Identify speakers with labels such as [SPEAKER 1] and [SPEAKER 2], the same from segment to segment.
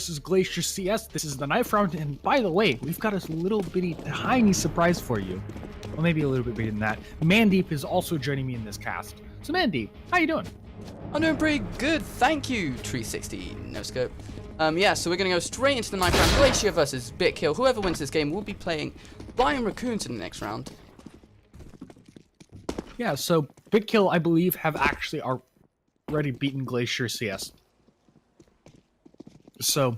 [SPEAKER 1] versus GlacierCS. This is the knife round, and by the way, we've got a little bitty tiny surprise for you. Well, maybe a little bit bigger than that. Mandeep is also joining me in this cast. So Mandeep, how you doing?
[SPEAKER 2] I'm doing pretty good, thank you, 360 no scope. Yeah, so we're gonna go straight into the knife round. Glacier versus Bitkill. Whoever wins this game will be playing Flying Raccoons in the next round.
[SPEAKER 1] Yeah, so Bitkill, I believe, have actually already beaten GlacierCS. So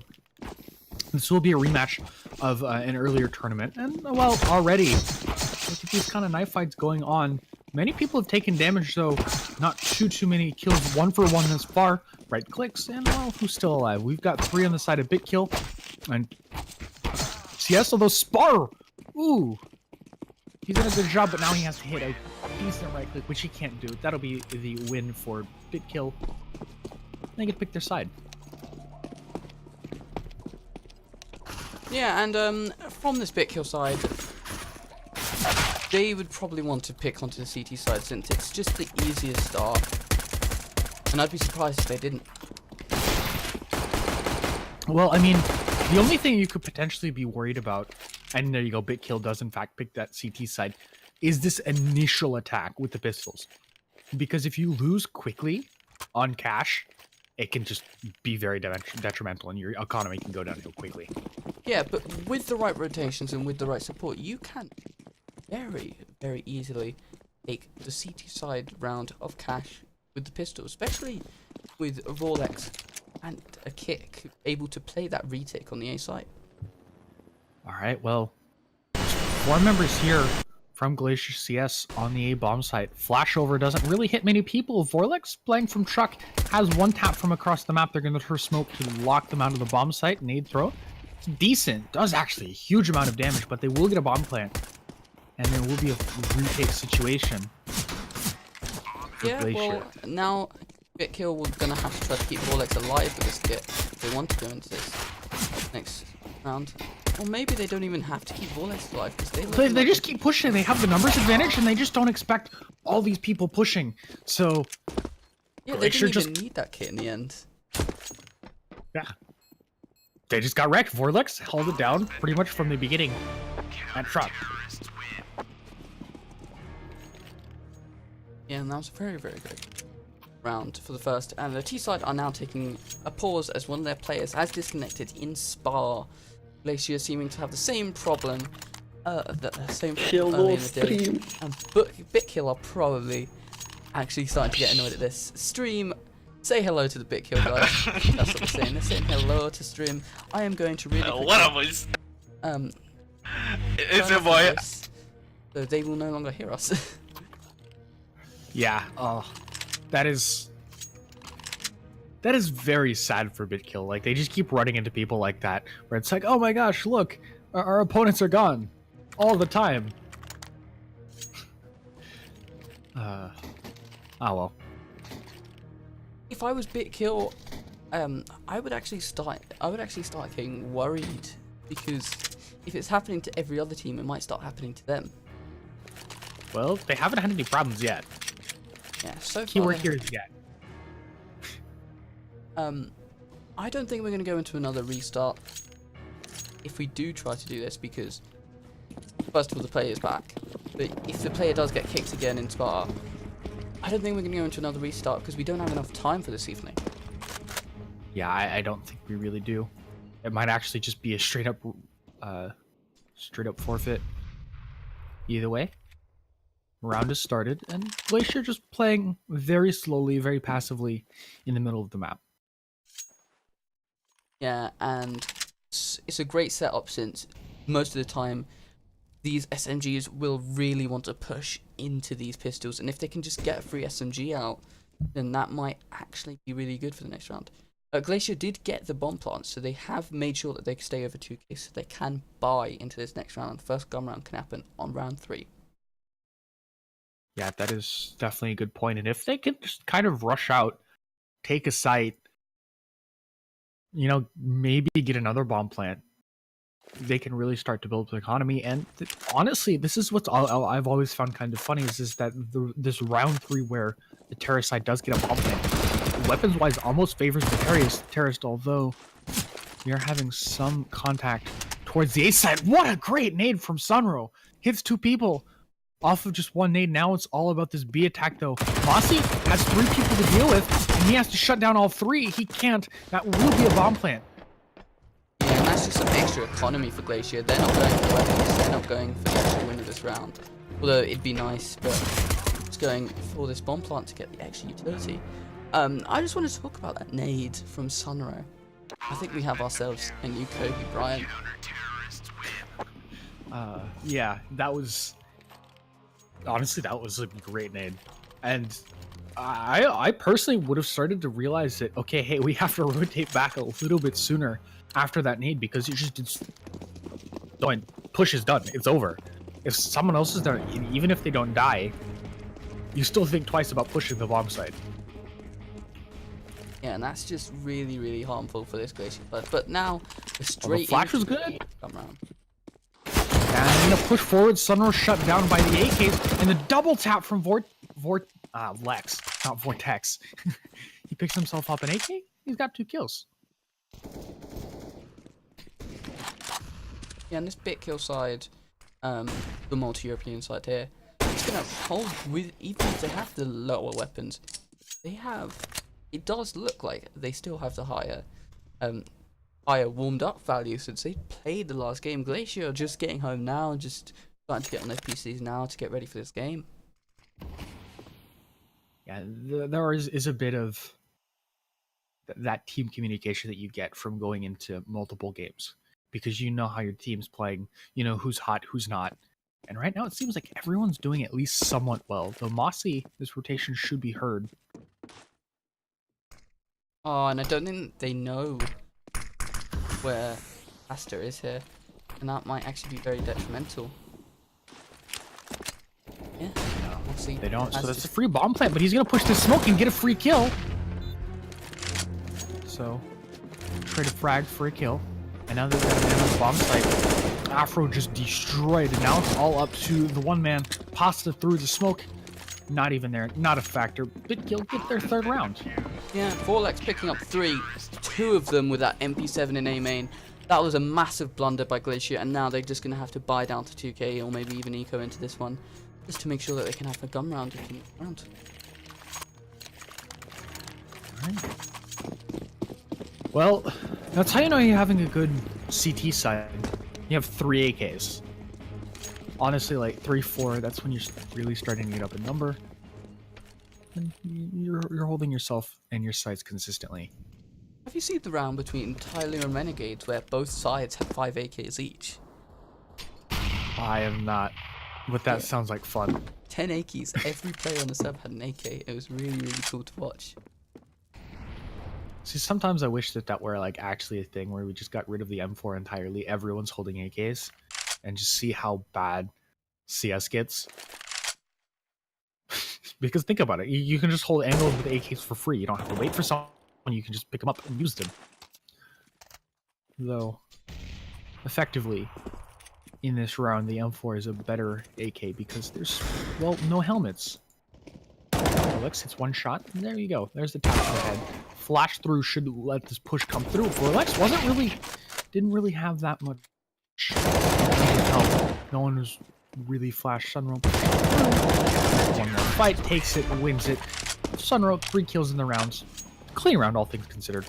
[SPEAKER 1] this will be a rematch of an earlier tournament, and well, already look at these kind of knife fights going on. Many people have taken damage, though not too many kills. 1 for 1 thus far. Right clicks, and well, who's still alive? We've got 3 on the side of Bitkill, and CS, although Spar, ooh, he's done a good job, but now he has to hit a decent right click, which he can't do. That'll be the win for Bitkill. They get to pick their side.
[SPEAKER 2] Yeah, and from this Bitkill side, they would probably want to pick onto the CT side since it's just the easiest start. And I'd be surprised if they didn't.
[SPEAKER 1] Well, I mean, the only thing you could potentially be worried about, and there you go, Bitkill does in fact pick that CT side, is this initial attack with the pistols. Because if you lose quickly on cash, it can just be very detrimental and your economy can go downhill quickly.
[SPEAKER 2] Yeah, but with the right rotations and with the right support, you can very easily take the CT side round of cash with the pistol, especially with Rolex and a kick able to play that retake on the A side.
[SPEAKER 1] Alright, well, 4 members here from GlacierCS on the A bomb site. Flashover doesn't really hit many people. Vorlex playing from truck has 1 tap from across the map. They're going to throw smoke to lock them out of the bomb site. Nade throw. It's decent. Does actually a huge amount of damage, but they will get a bomb plant. And there will be a retake situation.
[SPEAKER 2] Yeah, well, now Bitkill we're going to have to try to keep Rolex alive with this kit if they want to go into this next round. Or maybe they don't even have to keep Rolex alive because
[SPEAKER 1] they just keep pushing. They have the numbers advantage, and they just don't expect all these people pushing. So
[SPEAKER 2] yeah, they didn't even need that kit in the end.
[SPEAKER 1] Yeah, they just got wrecked. Vorlex held it down pretty much from the beginning. And truck.
[SPEAKER 2] Yeah, and that was a very good round for the first. And the T side are now taking a pause as one of their players has disconnected in Spa. Glacier seeming to have the same problem, the same early in the day. And Bitkill are probably actually starting to get annoyed at this. Stream, say hello to the Bitkill guys. That's what they're saying. They're saying hello to stream. I am going to really quickly,
[SPEAKER 3] what are we? It's a boy.
[SPEAKER 2] So they will no longer hear us.
[SPEAKER 1] Yeah, that is very sad for Bitkill. Like, they just keep running into people like that, where it's like, oh my gosh, look, our opponents are gone all the time. Oh well.
[SPEAKER 2] If I was Bitkill, I would actually start getting worried, because if it's happening to every other team, it might start happening to them.
[SPEAKER 1] Well, they haven't had any problems yet.
[SPEAKER 2] Yeah, so far.
[SPEAKER 1] Keyword here is yet.
[SPEAKER 2] I don't think we're going to go into another restart if we do try to do this, because first of all, the player is back. But if the player does get kicked again in Spa, I don't think we're going to go into another restart because we don't have enough time for this evening.
[SPEAKER 1] Yeah, I don't think we really do. It might actually just be a straight up forfeit. Either way, round has started, and Glacier just playing very slowly, very passively in the middle of the map.
[SPEAKER 2] Yeah, and it's a great setup since most of the time these SMGs will really want to push into these pistols, and if they can just get a free SMG out, then that might actually be really good for the next round. Glacier did get the bomb plant, so they have made sure that they stay over 2k, so they can buy into this next round. First gun round can happen on round 3.
[SPEAKER 1] Yeah, that is definitely a good point. And if they can just kind of rush out, take a site, you know, maybe get another bomb plant, they can really start to build the economy. And honestly, this is what's I've always found kind of funny is that this round 3 where the terrorist side does get a bomb plant, weapons-wise almost favors the terrorist, although We are having some contact towards the A side. What a great nade from Sunro. Hits 2 people off of just 1 nade. Now it's all about this B attack, though. Mossy has 3 people to deal with, and he has to shut down all 3. He can't. That will be a bomb plant.
[SPEAKER 2] Yeah, and that's just some extra economy for Glacier. They're not going for weapons. They're not going for the actual win of this round. Although it'd be nice, but it's going for this bomb plant to get the extra utility. I just want to talk about that nade from Sunro. I think we have ourselves a new Kobe Bryant.
[SPEAKER 1] Yeah, that was... Honestly, that was a great nade. And I personally would have started to realize that, okay, hey, we have to rotate back a little bit sooner after that nade, because you just don't... Push is done. It's over. If someone else is done, even if they don't die, you still think twice about pushing the bomb site.
[SPEAKER 2] Yeah, and that's just really, really harmful for this Glacier player. But now, a straight
[SPEAKER 1] the flash was good.
[SPEAKER 2] Come round.
[SPEAKER 1] And a push forward, Sunro shut down by the AKs, and the double tap from Lex, not Vortex. He picks himself up an AK, he's got 2 kills.
[SPEAKER 2] Yeah, and this Bitkill side, the multi-European side here, it's going to hold with, even if they have the lower weapons, they have, it does look like they still have the higher warmed up value since they played the last game. Glacier are just getting home now and just starting to get on their PCs now to get ready for this game.
[SPEAKER 1] Yeah, there is a bit of that team communication that you get from going into multiple games, because you know how your team's playing, you know who's hot, who's not. And right now it seems like everyone's doing at least somewhat well. Though Mossy, this rotation should be heard.
[SPEAKER 2] Oh, and I don't think they know where Aster is here, and that might actually be very detrimental. Yeah, we'll see.
[SPEAKER 1] They don't, so that's a free bomb plant, but he's gonna push this smoke and get a free kill. So, trade a frag for a kill, and now they're on the bomb site. Afro just destroyed, and now it's all up to the one man. Pasta through the smoke, not even there, not a factor. Bitkill get their 3rd round.
[SPEAKER 2] Yeah, Vorlex picking up 3, 2 of them with that MP7 in A main. That was a massive blunder by Glacier, and now they're just going to have to buy down to 2k or maybe even eco into this one, just to make sure that they can have a gun round in the round.
[SPEAKER 1] Alright. Well, that's how you know you're having a good CT side. You have 3 AKs. Honestly, like 3, 4, that's when you're really starting to get up a number. And you're holding yourself and your sides consistently.
[SPEAKER 2] Have you seen the round between Tyler and Renegades where both sides have 5 AKs each?
[SPEAKER 1] I am not, but that sounds like fun.
[SPEAKER 2] 10 AKs. Every player on the sub had an AK. It was really, really cool to watch.
[SPEAKER 1] See, sometimes I wish that were like actually a thing where we just got rid of the M4 entirely. Everyone's holding AKs, and just see how bad CS gets. Because think about it, you can just hold angles with AKs for free. You don't have to wait for someone. You can just pick them up and use them. Though, effectively, in this round, the M4 is a better AK because there's, well, no helmets. Vorlex hits 1 shot, and there you go. There's the tap to the head. Flash through should let this push come through. Vorlex didn't really have that much help. No one was really flash Sunro. One more fight, takes it, wins it. Sunro, 3 kills in the rounds. Clean round, all things considered.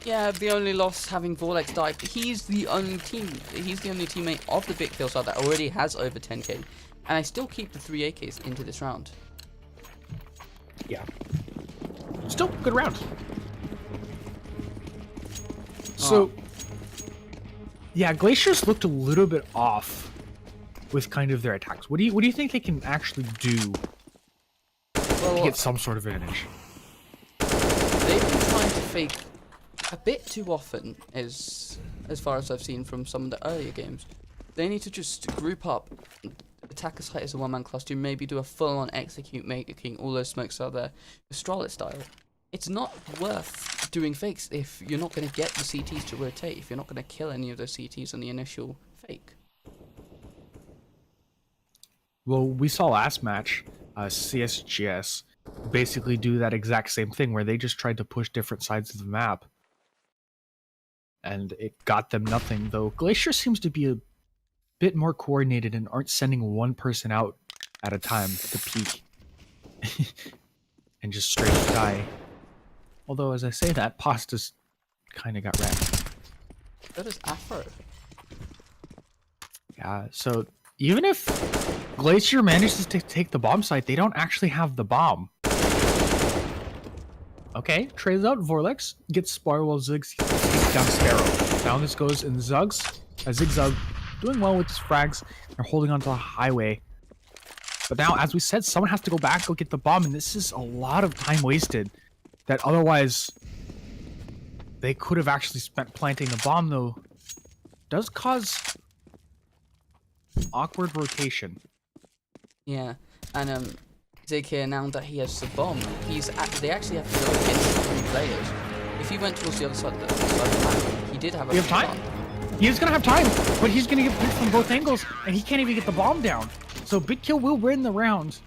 [SPEAKER 2] Yeah, the only loss having Vorlex died. He's the only teammate of the Bitkill side that already has over 10k. And I still keep the 3 AKs into this round.
[SPEAKER 1] Yeah. Still, good round. So, yeah, Glaciers looked a little bit off with kind of their attacks. What do you think they can actually do to get some sort of advantage?
[SPEAKER 2] They've been trying to fake a bit too often, as far as I've seen from some of the earlier games. They need to just group up, attack a site as a one-man cluster, maybe do a full-on execute, making all those smokes out there, Astralis style. It's not worth doing fakes if you're not going to get the CTs to rotate, if you're not going to kill any of those CTs on the initial fake.
[SPEAKER 1] Well, we saw last match, GlacierCS basically do that exact same thing where they just tried to push different sides of the map. and it got them nothing, though Glacier seems to be a bit more coordinated and aren't sending one person out at a time to peek and just straight die. Although, as I say that, Pasta's kind of got wrecked.
[SPEAKER 2] So does Afro.
[SPEAKER 1] Yeah, so even if Glacier manages to take the bomb site, they don't actually have the bomb. Okay, trades out Vorlex, gets Spar while Ziggs takes down Sparrow. Now this goes in Zuggs. Zigzag doing well with his frags. They're holding onto the highway. But now, as we said, someone has to go back, go get the bomb, and this is a lot of time wasted that otherwise they could have actually spent planting the bomb, though. Does cause awkward rotation.
[SPEAKER 2] Yeah, and Zig here, now that he has the bomb, they actually have to go against 3 players. If he went towards the other side of the map, he did have a
[SPEAKER 1] time. He is gonna have time, but he's gonna get picked from both angles, and he can't even get the bomb down. So Bitkill will win the round.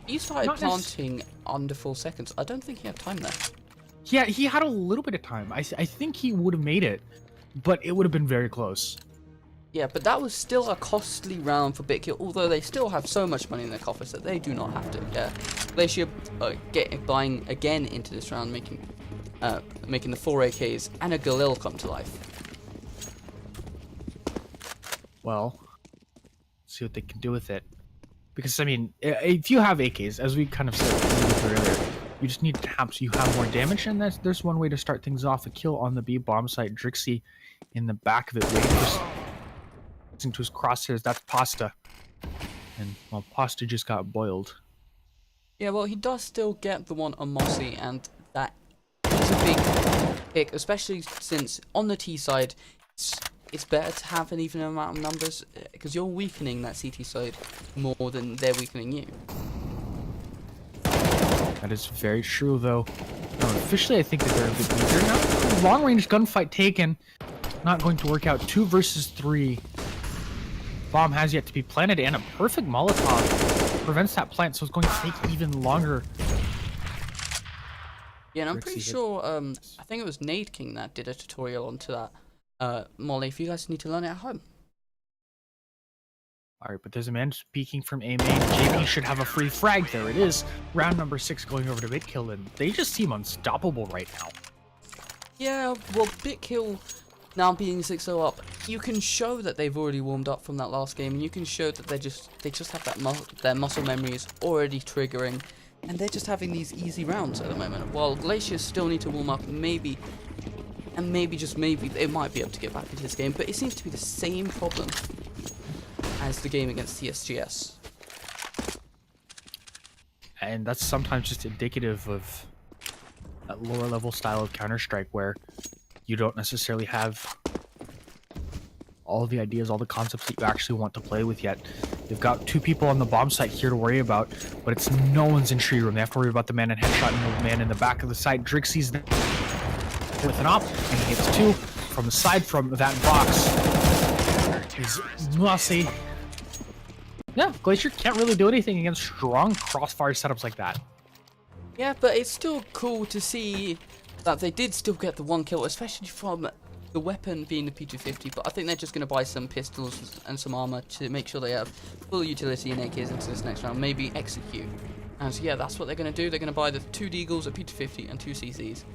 [SPEAKER 2] He started planting under 4 seconds. I don't think he had time there.
[SPEAKER 1] Yeah, he had a little bit of time. I think he would have made it, but it would have been very close.
[SPEAKER 2] Yeah, but that was still a costly round for Bitkill, although they still have so much money in their coffers that they do not have to. Yeah, Glacier buying again into this round, making the 4 AKs and a Galil come to life.
[SPEAKER 1] Well, see what they can do with it. Because, I mean, if you have AKs, as we kind of said earlier, you just need taps so you have more damage, and there's one way to start things off. A kill on the B bomb site. Drixie in the back of it, waiting into his crosshairs. That's Pasta. And, well, Pasta just got boiled.
[SPEAKER 2] Yeah, well, he does still get the one on Mossy, and that is a big pick, especially since on the T side, it's better to have an even amount of numbers, because you're weakening that CT side more than they're weakening you.
[SPEAKER 1] That is very true, though. No, officially, I think that they're a bit weaker now. Long-range gunfight taken. Not going to work out. 2 versus 3. Bomb has yet to be planted, and a perfect Molotov prevents that plant, so it's going to take even longer.
[SPEAKER 2] Yeah, and I'm pretty sure, I think it was Nade King that did a tutorial onto that. Molly, if you guys need to learn it at home.
[SPEAKER 1] Alright, but there's a man peeking from A main. JP should have a free frag. There it is. Round number 6 going over to Bitkill, and they just seem unstoppable right now. Yeah,
[SPEAKER 2] well, Bitkill now being 6-0 up, you can show that they've already warmed up from that last game, and you can show that they just have that their muscle memory is already triggering, and they're just having these easy rounds at the moment. While Glaciers still need to warm up, maybe, just maybe, they might be able to get back into this game, but it seems to be the same problem as the game against CSGS.
[SPEAKER 1] And that's sometimes just indicative of that lower level style of Counter-Strike where you don't necessarily have all the ideas, all the concepts that you actually want to play with yet. You've got 2 people on the bomb site here to worry about, but it's no one's in tree room. They have to worry about the man in headshot and the man in the back of the site. Drixie's there with an op, and he hits 2 from the side from that box. Is Mossy. Yeah, Glacier can't really do anything against strong crossfire setups like that.
[SPEAKER 2] Yeah, but it's still cool to see that they did still get the 1 kill, especially from the weapon being the P250, but I think they're just going to buy some pistols and some armor to make sure they have full utility in AKs into this next round, maybe execute. And so yeah, that's what they're going to do. They're going to buy the 2 Deagles, a P250, and 2 CCs.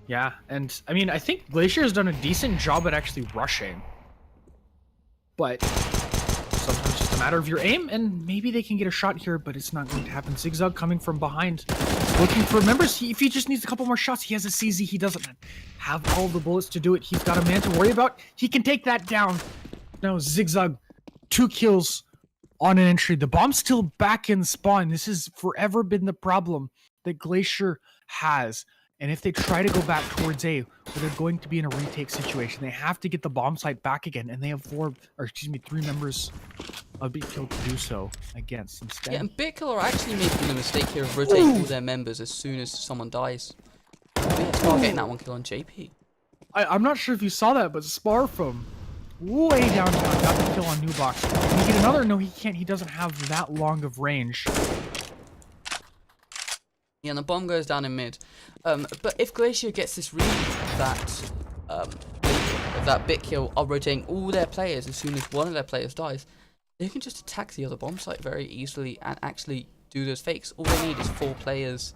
[SPEAKER 1] Yeah, and I mean, I think Glacier has done a decent job at actually rushing. But sometimes it's just a matter of your aim, and maybe they can get a shot here, but it's not going to happen. Zigzag coming from behind, looking for members. If he just needs a couple more shots, he has a CZ. He doesn't have all the bullets to do it. He's got a man to worry about. He can take that down. Now Zigzag, 2 kills on an entry. The bomb's still back in spawn. This has forever been the problem that Glacier has. And if they try to go back towards A, where they're going to be in a retake situation, they have to get the bomb site back again, and they have 3 members of Bitkill to do so against instead.
[SPEAKER 2] Yeah, and Bitkill are actually making the mistake here of rotating all their members as soon as someone dies. Yeah, Spar getting that 1 kill on JP.
[SPEAKER 1] I'm not sure if you saw that, but Spar from way downtown got the kill on New Box. Can he get another? No, he can't. He doesn't have that long of range.
[SPEAKER 2] Yeah, and the bomb goes down in mid. But if Glacier gets this read that Bitkill are rotating all their players as soon as one of their players dies, they can just attack the other bomb site very easily and actually do those fakes. All they need is 4 players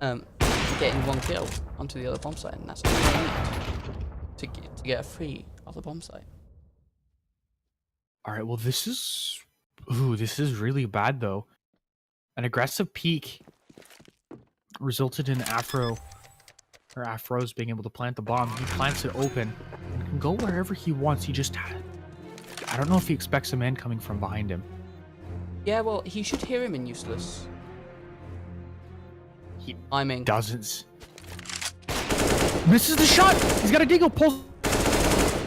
[SPEAKER 2] getting 1 kill onto the other bomb site, and that's all they need to get a free other bomb site.
[SPEAKER 1] All right, well, this is really bad though. An aggressive peek resulted in Afro's being able to plant the bomb. He plants it open and can go wherever he wants. I don't know if he expects a man coming from behind him.
[SPEAKER 2] Yeah, well, he should hear him in useless.
[SPEAKER 1] He
[SPEAKER 2] timing
[SPEAKER 1] doesn't. Misses the shot. He's got a deagle. Pulls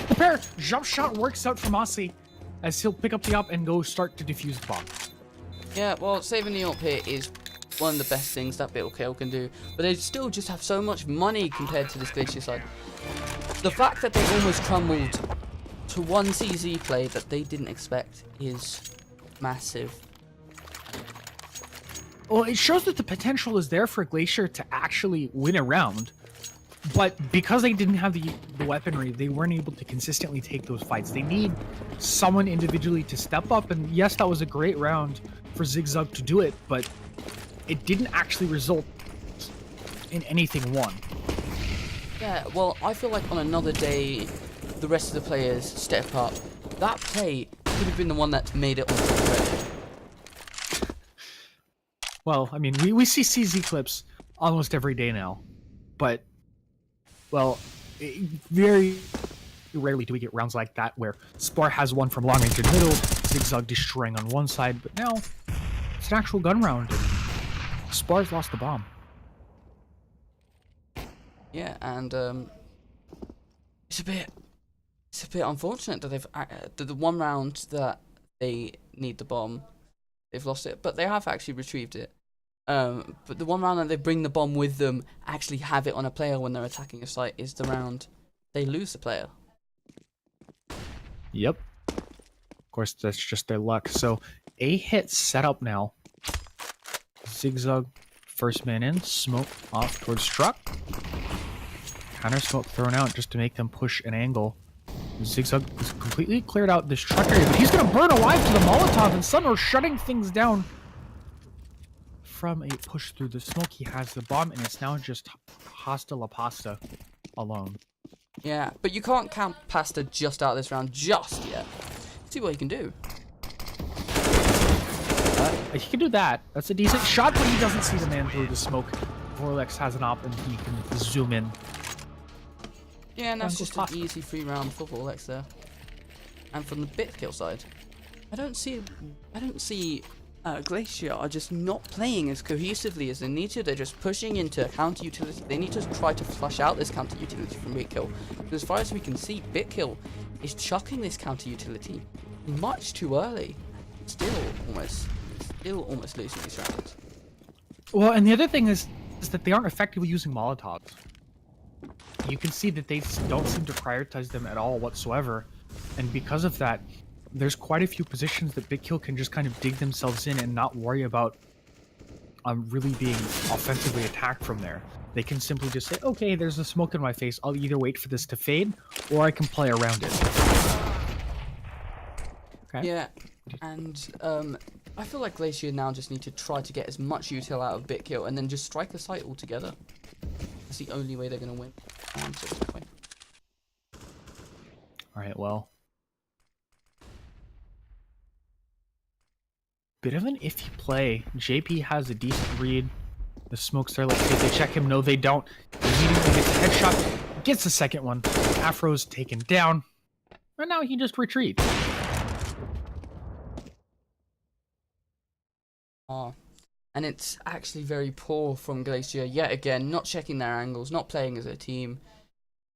[SPEAKER 1] the pair. Jump shot works out for Mossy as he'll pick up the op and go start to defuse the bomb.
[SPEAKER 2] Yeah, well, saving the op here is one of the best things that Bitkill can do, but they still just have so much money compared to this Glacier side. The fact that they almost crumbled to one CZ play that they didn't expect is massive.
[SPEAKER 1] Well, it shows that the potential is there for Glacier to actually win a round, but because they didn't have the weaponry, they weren't able to consistently take those fights. They need someone individually to step up, and yes, that was a great round for Zigzag to do it, but it didn't actually result in anything won.
[SPEAKER 2] Yeah, well, I feel like on another day, the rest of the players step up. That play could have been the one that made it onto the credit.
[SPEAKER 1] Well, I mean, we see CZ clips almost every day now, but, well, very rarely do we get rounds like that where Spar has one from long range in middle, Zigzag destroying on one side, but now it's an actual gun round, and Spar's lost the bomb.
[SPEAKER 2] Yeah, and it's a bit unfortunate that they've the one round that they need the bomb, they've lost it, but they have actually retrieved it. But the one round that they bring the bomb with them, actually have it on a player when they're attacking a site, is the round they lose the player.
[SPEAKER 1] Yep. Of course, that's just their luck. So, a hit set up now. Zigzag, first man in, smoke off towards Struck. Counter smoke thrown out just to make them push an angle. Zigzag has completely cleared out this truck area, but he's going to burn alive to the Molotov, and Sunro shutting things down from a push through the smoke. He has the bomb, and it's now just Hasta La Pasta alone.
[SPEAKER 2] Yeah, but you can't count Pasta just out this round just yet. See what he can do.
[SPEAKER 1] He can do that. That's a decent shot, but he doesn't see the man through the smoke. Vorlex has an op, and he can zoom in.
[SPEAKER 2] Yeah, and that's just an easy free round for Vorlex there. And from the Bitkill side, I don't see Glacier are just not playing as cohesively as they need to. They're just pushing into counter utility. They need to try to flush out this counter utility from Bitkill. Because as far as we can see, Bitkill is chucking this counter utility much too early. Still almost losing these rounds.
[SPEAKER 1] Well, and the other thing is that they aren't effectively using Molotovs. You can see that they don't seem to prioritize them at all whatsoever, and because of that, there's quite a few positions that Bitkill can just kind of dig themselves in and not worry about really being offensively attacked from there. They can simply just say, okay, there's a smoke in my face, I'll either wait for this to fade, or I can play around it. Okay.
[SPEAKER 2] Yeah, and I feel like Glacier now just need to try to get as much util out of Bitkill and then just strike the site altogether. That's the only way they're going to win.
[SPEAKER 1] Alright, well. Bit of an iffy play. JP has a decent read. The smoke's there. Let's see if they check him. No, they don't. Immediately gets a headshot. Gets the second one. Afro's taken down. And now he just retreats.
[SPEAKER 2] And it's actually very poor from Glacier yet again, not checking their angles, not playing as a team.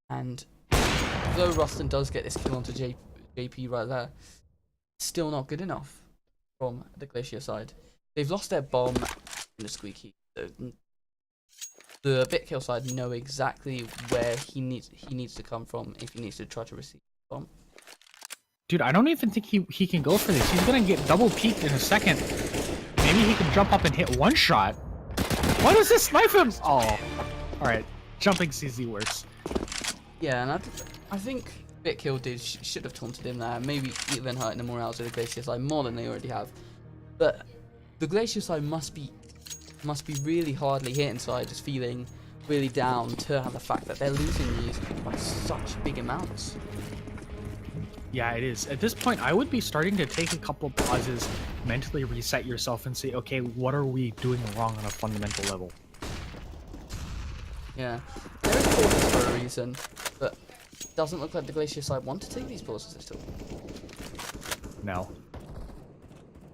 [SPEAKER 2] And though Rustin does get this kill onto JP right there, still not good enough from the Glacier side. They've lost their bomb in the squeaky. The Bitkill side know exactly where he needs to come from if he needs to try to receive the bomb.
[SPEAKER 1] Dude, I don't even think he can go for this. He's gonna get double peeked in a second. Maybe he can jump up and hit one shot. Why does this knife him? Oh, all right. Jumping CZ works.
[SPEAKER 2] Yeah, and I think Bitkill should have taunted him there, maybe even hurting the morales of the Glacier side more than they already have. But the Glacier side must be really hardly hit inside, just feeling really down to the fact that they're losing these by such big amounts.
[SPEAKER 1] Yeah, it is. At this point, I would be starting to take a couple pauses, mentally reset yourself and say, okay, what are we doing wrong on a fundamental level?
[SPEAKER 2] Yeah, there is pauses for a reason, but it doesn't look like the Glacier side want to take these pauses at all.
[SPEAKER 1] No.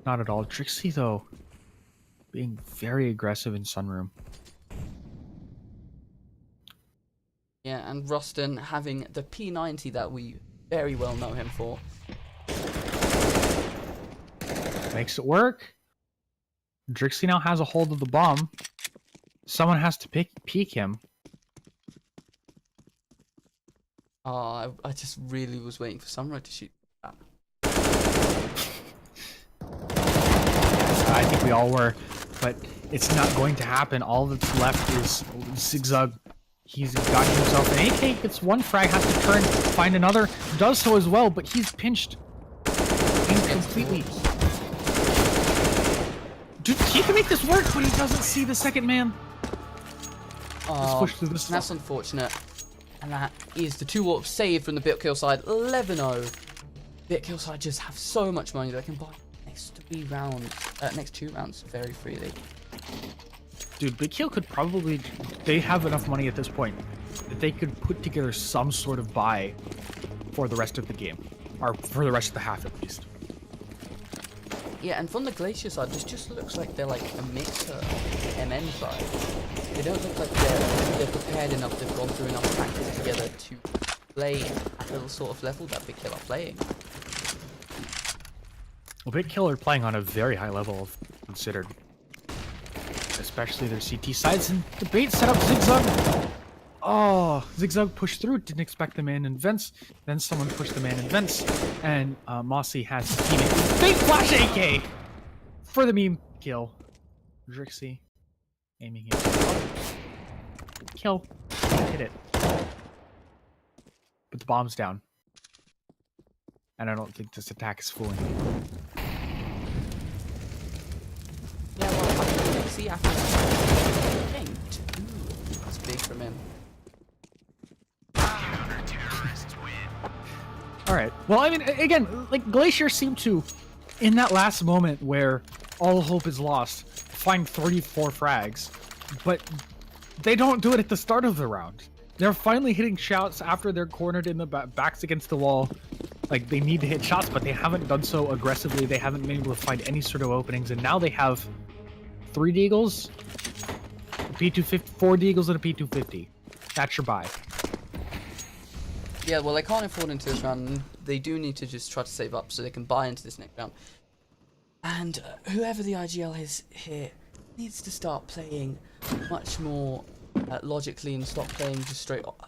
[SPEAKER 1] Not at all. Trixie, though, being very aggressive in Sunroom.
[SPEAKER 2] Yeah, and Ruston having the P90 that we very well know him for.
[SPEAKER 1] Makes it work. Trixie now has a hold of the bomb. Someone has to peek him.
[SPEAKER 2] Oh, I just really was waiting for Samurai to shoot that.
[SPEAKER 1] I think we all were, but it's not going to happen. All that's left is Zigzag. He's got himself an AK, gets one frag, has to turn, find another, does so as well, but he's pinched incompletely. Dude, he can make this work, but he doesn't see the second man. Let's push through this.
[SPEAKER 2] That's unfortunate. And that is the 2-warp save from the Bitkill side, 11-0. Bitkill side just have so much money that they can buy next 2 rounds very freely.
[SPEAKER 1] Dude, Bitkill could probably... They have enough money at this point that they could put together some sort of buy for the rest of the game. Or for the rest of the half, at least.
[SPEAKER 2] Yeah, and from the Glacier side, this just looks like they're like a mixer MN side. They don't look like they're prepared enough, they've gone through enough practice together to play at the sort of level that Bitkill are playing.
[SPEAKER 1] Well, Bitkill are playing on a very high level, considered. Especially their CT sides, and the bait set up Zigzag. Oh, Zigzag pushed through, didn't expect the man in vents. Then someone pushed the man in vents, and Mossy has his teammate. Big flash AK for the meme kill. Drixie aiming it. Kill. Hit it. But the bomb's down. And I don't think this attack is fooling me.
[SPEAKER 2] Yeah, well, I can see after that's big from him.
[SPEAKER 1] Alright. Well, I mean, again, like, Glacier seemed to, in that last moment where all hope is lost, find 34 frags, but they don't do it at the start of the round. They're finally hitting shots after they're cornered in the backs against the wall. Like, they need to hit shots, but they haven't done so aggressively. They haven't been able to find any sort of openings, and now they have 3 Deagles, a P250, 4 Deagles, and a P250. That's your buy.
[SPEAKER 2] Yeah, well, they can't afford into this round, and they do need to just try to save up so they can buy into this next round. And whoever the IGL is here needs to start playing much more logically and stop playing just straight up.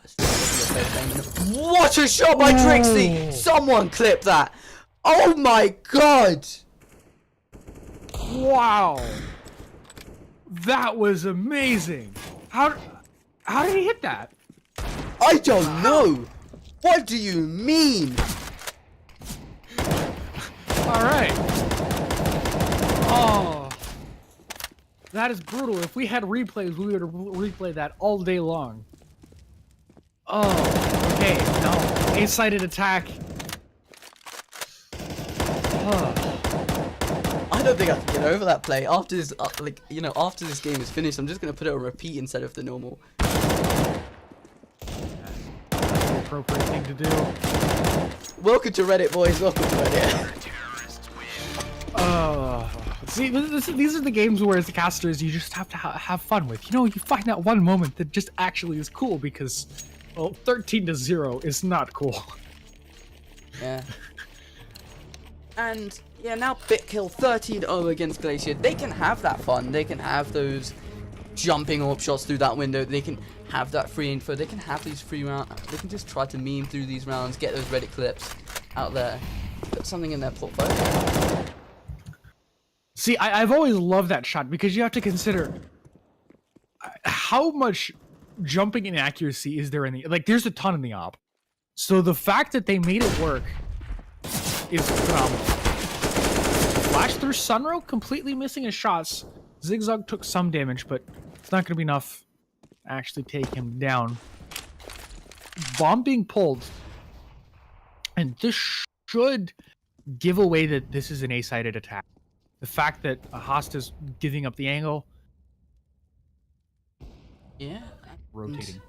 [SPEAKER 2] What a shot by Trixie! Someone clip that! Oh my god!
[SPEAKER 1] Wow! That was amazing! How did he hit that?
[SPEAKER 2] I don't know! What do you mean?
[SPEAKER 1] Alright. Oh. That is brutal. If we had replays, we would replay that all day long. Oh, okay. No. A-sided attack. Oh.
[SPEAKER 2] I don't think I can get over that play. After this, after this game is finished, I'm just gonna put it on repeat instead of the normal.
[SPEAKER 1] Appropriate thing to do.
[SPEAKER 2] Welcome to Reddit, boys. Welcome to Reddit.
[SPEAKER 1] See, these are the games where, as the casters, you just have to have fun with. You know, you find that one moment that just actually is cool because, well, 13-0 is not cool.
[SPEAKER 2] Yeah. And yeah, now Bitkill 13-0 against Glacier. They can have that fun. They can have those jumping orb shots through that window. They can have that free info. They can have these free rounds. They can just try to meme through these rounds, get those Reddit clips out there, put something in their portfolio.
[SPEAKER 1] See, I've always loved that shot because you have to consider how much jumping inaccuracy is there in the like? There's a ton in the op. So the fact that they made it work is phenomenal. Flash through Sunro, completely missing his shots. Zigzag took some damage, but it's not going to be enough to actually take him down. Bomb being pulled. And this should give away that this is an A-sided attack. The fact that Hosta's giving up the angle.
[SPEAKER 2] Yeah.
[SPEAKER 1] Rotating.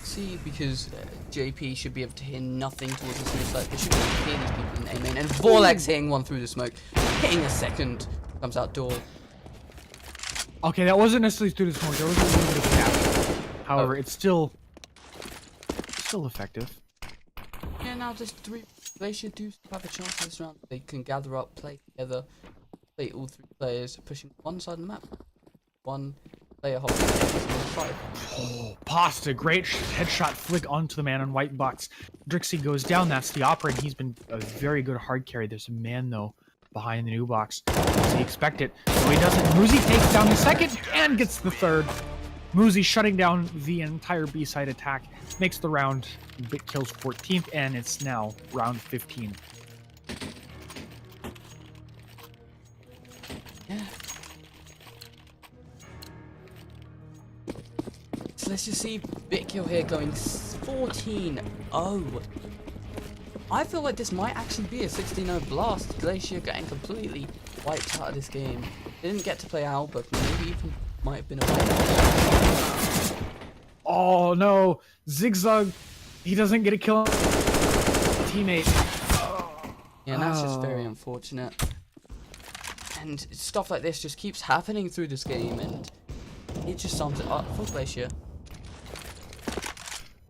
[SPEAKER 2] See, because JP should be able to hear nothing towards the smoke site. They should be able to hear these people in A main. And Vorlex hitting one through the smoke. Hitting a second. Comes out door.
[SPEAKER 1] Okay, that wasn't necessarily through the smoke. There was a little bit of gap. However, it's still effective.
[SPEAKER 2] Yeah, now just 3. Glacier do have a chance this round. They can gather up, play together, play all 3 players, pushing one side of the map. One player holding the other side.
[SPEAKER 1] Oh, Pasta, great headshot flick onto the man on white box. Drixie goes down. That's the operator. He's been a very good hard carry. There's a man though behind the new box. Does he expect it? No, he doesn't. Muzi takes down the second and gets the third. Muzi shutting down the entire B-side attack. Makes the round. Bitkill's 14th, and it's now round 15.
[SPEAKER 2] Yeah. So let's just see Bitkill here going 14-0. I feel like this might actually be a 16-0 blast. Glacier getting completely wiped out of this game. They didn't get to play out, but maybe even might have been a wipe.
[SPEAKER 1] Oh no, Zigzag, he doesn't get a kill on teammate.
[SPEAKER 2] Yeah, and that's just very unfortunate. And stuff like this just keeps happening through this game, and it just sums it up for Glacier.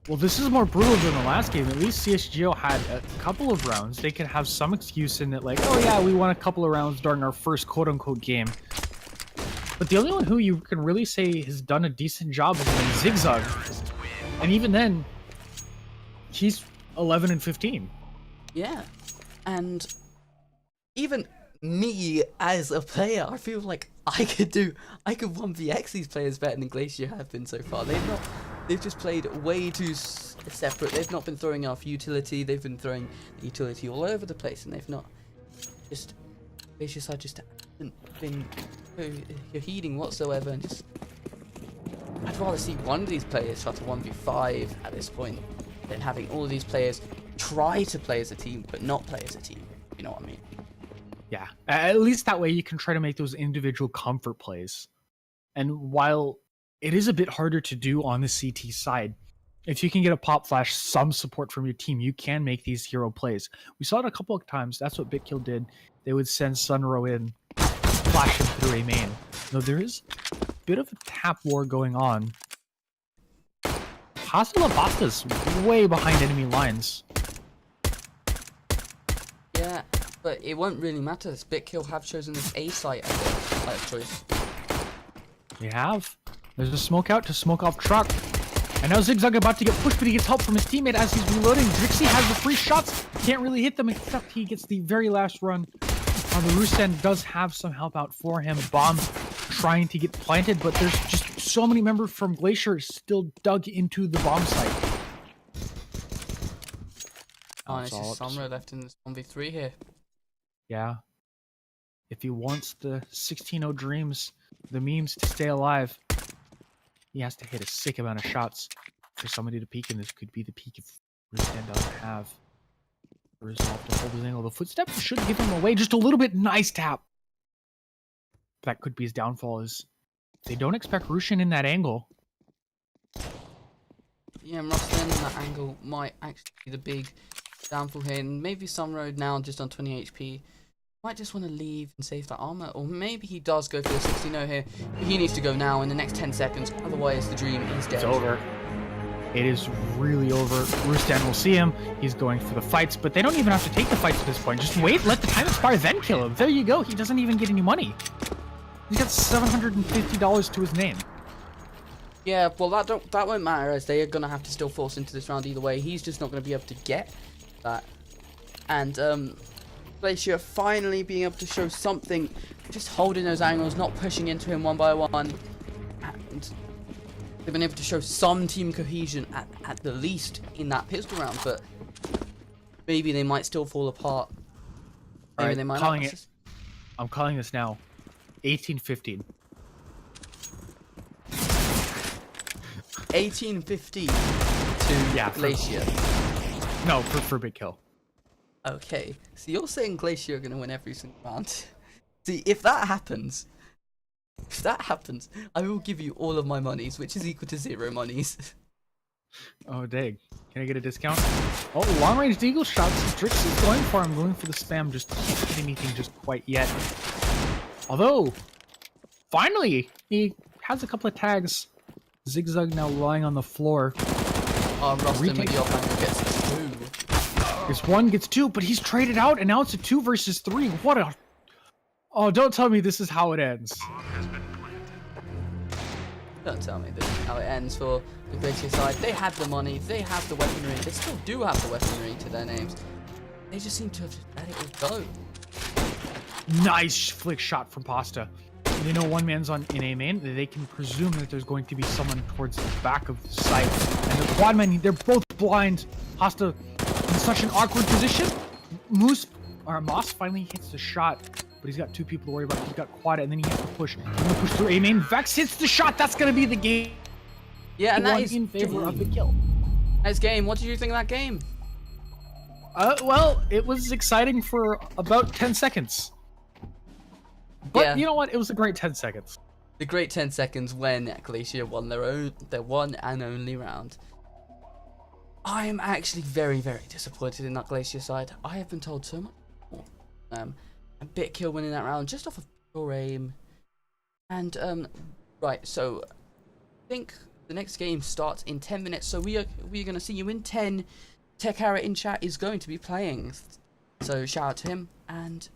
[SPEAKER 1] Well, this is more brutal than the last game. At least CSGO had a couple of rounds. They can have some excuse in it, like, oh yeah, we won a couple of rounds during our first quote-unquote game. But the only one who you can really say has done a decent job has been Zigzag. And even then, he's 11 and 15.
[SPEAKER 2] Yeah. And even me as a player, I feel like I could 1vx these players better than Glacier have been so far. They've just played way too separate. They've not been throwing off utility. They've been throwing utility all over the place, and they've not just Glacier side just haven't been heeding whatsoever. And just I'd rather see one of these players try to 1v5 at this point than having all of these players try to play as a team but not play as a team. You know what I mean?
[SPEAKER 1] Yeah, at least that way you can try to make those individual comfort plays. And while it is a bit harder to do on the CT side, if you can get a pop flash, some support from your team, you can make these hero plays. We saw it a couple of times. That's what Bitkill did. They would send Sunro in, flash him through a main. Now there is a bit of a tap war going on. Hasalabasta's way behind enemy lines.
[SPEAKER 2] Yeah, but it won't really matter. Bitkill have chosen this A site as their site of choice.
[SPEAKER 1] They have. There's a smoke out to smoke off truck. And now Zigzag about to get pushed, but he gets help from his teammate as he's reloading. Drixie has the free shots. Can't really hit them, except he gets the very last run. The Rusen does have some help out for him. Bomb trying to get planted, but there's just so many members from Glacier still dug into the bomb site.
[SPEAKER 2] Oh, it's just Summer left in this 1v3 here.
[SPEAKER 1] Yeah. If he wants the 16-0 dreams, the memes to stay alive, he has to hit a sick amount of shots for somebody to peek, and this could be the peak if Rusen doesn't have resolve to hold his angle. The footsteps should give him away just a little bit. Nice tap. That could be his downfall, is they don't expect Rushin in that angle.
[SPEAKER 2] Yeah, Rustin in that angle might actually be the big downfall here. And maybe Sunroad now just on 20 HP might just want to leave and save that armor. Or maybe he does go for the 60-0 here. But he needs to go now in the next 10 seconds. Otherwise, the dream is dead.
[SPEAKER 1] It's over. It is really over. Rustan will see him. He's going for the fights, but they don't even have to take the fights at this point. Just wait, let the time expire, then kill him. There you go. He doesn't even get any money. He's got $750 to his name.
[SPEAKER 2] Yeah, well, that won't matter, as they are going to have to still force into this round either way. He's just not going to be able to get that. And Glacier finally being able to show something, just holding those angles, not pushing into him one by one. And they've been able to show some team cohesion at the least in that pistol round, but maybe they might still fall apart. Maybe
[SPEAKER 1] Alright,
[SPEAKER 2] they might
[SPEAKER 1] calling
[SPEAKER 2] not.
[SPEAKER 1] it. I'm calling this now. 18-15.
[SPEAKER 2] 18-15 to
[SPEAKER 1] Yeah,
[SPEAKER 2] Glacier.
[SPEAKER 1] No, for Bitkill.
[SPEAKER 2] Okay, so you're saying Glacier are going to win every single round. See, if that happens, I will give you all of my monies, which is equal to 0 monies.
[SPEAKER 1] Oh, dang. Can I get a discount? Oh, long-range deagle shots. Drix is going for him, going for the spam. Just can't hit anything just quite yet. Although, finally, he has a couple of tags. Zigzag now lying on the floor.
[SPEAKER 2] Rustin with the offhand gets 2.
[SPEAKER 1] This one gets 2, but he's traded out, and now it's a 2 versus 3. What a... Oh, don't tell me this is how it ends.
[SPEAKER 2] Don't tell me this is how it ends for the Glacier side. They had the money, they have the weaponry, they still do have the weaponry to their names. They just seem to have let it all go.
[SPEAKER 1] Nice flick shot from Pasta. They know one man's in A main. They can presume that there's going to be someone towards the back of the site. And the quad man, they're both blind. Pasta in such an awkward position. Moss finally hits the shot, but he's got 2 people to worry about. He's got quad, and then he has to push. He's gonna push through A main. Vex hits the shot. That's gonna be the game.
[SPEAKER 2] Yeah, and that is
[SPEAKER 1] in favor of the kill.
[SPEAKER 2] Nice game. What did you think of that game?
[SPEAKER 1] Well, it was exciting for about 10 seconds. But
[SPEAKER 2] Yeah.
[SPEAKER 1] you know what? It was a great 10 seconds.
[SPEAKER 2] The great 10 seconds when Glacier won their one and only round. I am actually very, very disappointed in that Glacier side. I have been told so much more. And Bitkill winning that round just off of pure aim. And right, so I think the next game starts in 10 minutes. So we are going to see you in 10. Tekara in chat is going to be playing. So shout out to him and